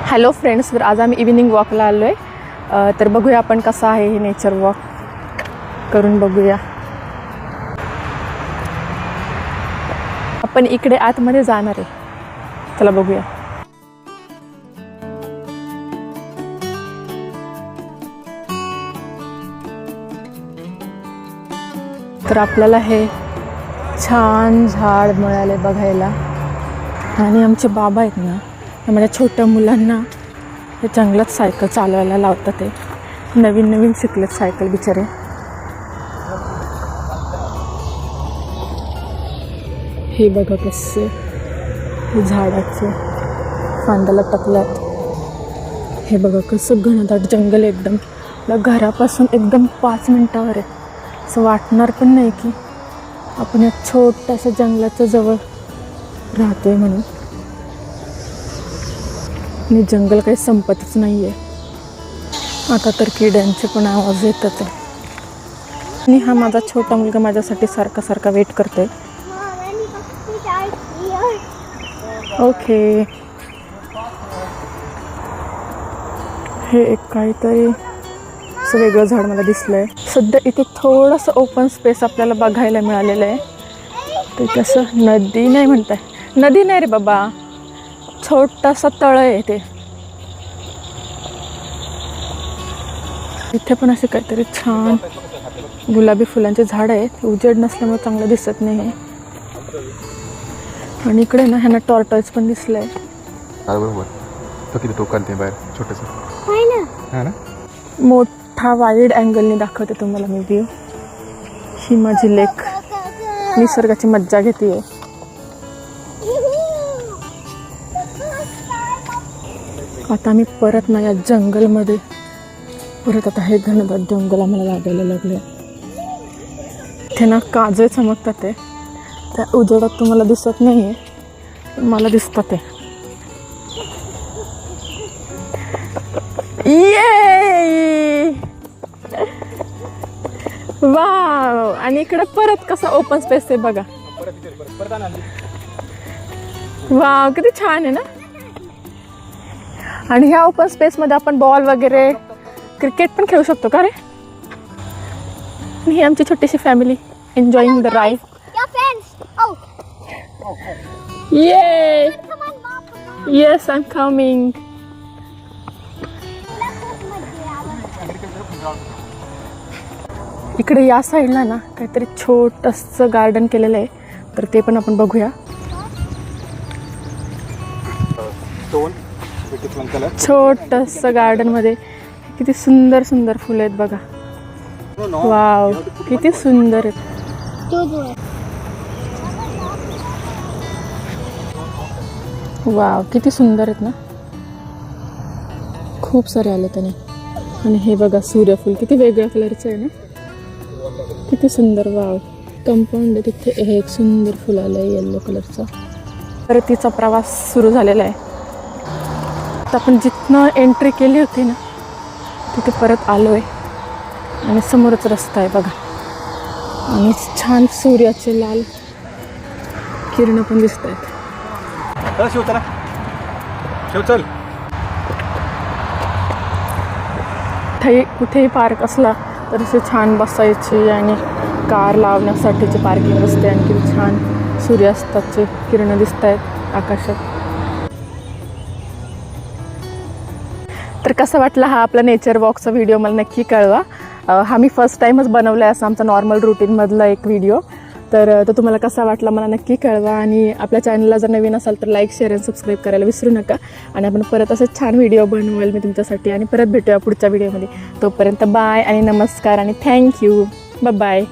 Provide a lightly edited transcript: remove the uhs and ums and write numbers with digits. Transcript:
Hello friends, तर आज आम्ही इव्हिनिंग वॉकला आलो आहे. तर बघूया आपण कसं आहे हे नेचर वॉक करून बघूया. आपण इकडे आतमध्ये जाणार आहे, चला बघूया. तर आपल्याला हे छान झाड मिळाले बघायला. आणि आमचे बाबा आहेत ना, माझ्या छोट्या मुलांना हे जंगलात सायकल चालवायला लावतात. ते नवीन नवीन शिकलेत सायकल बिचारे. हे बघा कसे झाडाचे फांद्याला टकल्यात. हे बघा कसं घनदाट जंगल एकदम. घरापासून एकदम 5 मिनिटावर आहे. असं वाटणार पण नाही की आपण या छोट्याशा जंगलाच्या जवळ राहतोय म्हणून. आणि जंगल काही संपतच नाही आहे. आता तर किड्यांचे पण आवाज येतात आहे. आणि हा माझा छोटा मुलगा माझ्यासाठी सारखा सारखा वेट करतोय. ओके, हे एक काहीतरी असं वेगळं झाड मला दिसलंय. सध्या इथे थोडंसं ओपन स्पेस आपल्याला बघायला मिळालेलं आहे. ते कसं नदी नाही म्हणताय, नदी नाही रे बाबा, छोटासा तळ आहे ते. इथे पण असे काहीतरी छान गुलाबी फुलांचे झाड आहेत. उजेड नसल्यामुळे चांगलं दिसत नाही. आणि इकडे ना ह्यांना टॉर्टॉइस पण दिसलंय. मोठा वाईड अँगलने दाखवते तुम्हाला मी व्ह्यू. ही माझी लेक निसर्गाची मज्जा घेते. आता मी परत ना या जंगलमध्ये परत आता हे घनदाट जंगल आम्हाला लागायला लागले. इथे ना काजळे चमकतात ते, त्या उजेडात तुम्हाला दिसत नाही आहे, मला दिसतात ते. ये वाव. आणि इकडे परत कसं ओपन स्पेस आहे बघा. वाव, किती छान आहे ना. आणि ह्या ओपन स्पेसमध्ये आपण बॉल वगैरे क्रिकेट पण खेळू शकतो का रे. ही आमची छोटीशी फॅमिली एन्जॉयिंग द राईड. ये येस, आय एम कमिंग. इकडे या साईडला ना काहीतरी छोटंसं गार्डन केलेलं आहे, तर ते पण आपण बघूया. छोटंसं गार्डनमध्ये किती सुंदर सुंदर फुलं आहेत बघा. वाव, किती सुंदर आहेत. वाव, किती सुंदर आहेत ना. खूप सारे आले त्याने. आणि हे बघा सूर्यफूल किती वेगळ्या कलरचं आहे ना, किती सुंदर. वाव, कंपाऊंड तिथे हे एक सुंदर फुल आलं आहे येल्लो कलरचं. परतीचा प्रवास सुरू झालेला आहे. आता आपण जिथनं एंट्री केली होती ना तिथे परत आलो आहे. आणि समोरच रस्ता आहे बघा. आणि छान सूर्याचे लाल किरण पण दिसत आहेत. कुठेही पार्क असला तर असे छान बसायची आणि कार लावण्यासाठीची पार्किंग असते. आणखी छान सूर्यास्ताचे किरण दिसत आहेत आकाशात. तर कसा वाटला हा आपला नेचर वॉकचा व्हिडिओ मला नक्की कळवा. हा मी फर्स्ट टाईमच बनवला आहे, असा आमचा नॉर्मल रुटीनमधला एक व्हिडिओ. तर तो तुम्हाला कसा वाटला मला नक्की कळवा. आणि आपल्या चॅनलला जर नवीन असाल तर लाईक, शेअर आणि सबस्क्राईब करायला विसरू नका. आणि आपण परत असं छान व्हिडिओ बनवेल मी तुमच्यासाठी. आणि परत भेटूया पुढच्या व्हिडिओमध्ये. तोपर्यंत बाय आणि नमस्कार आणि थँक्यू. बाय.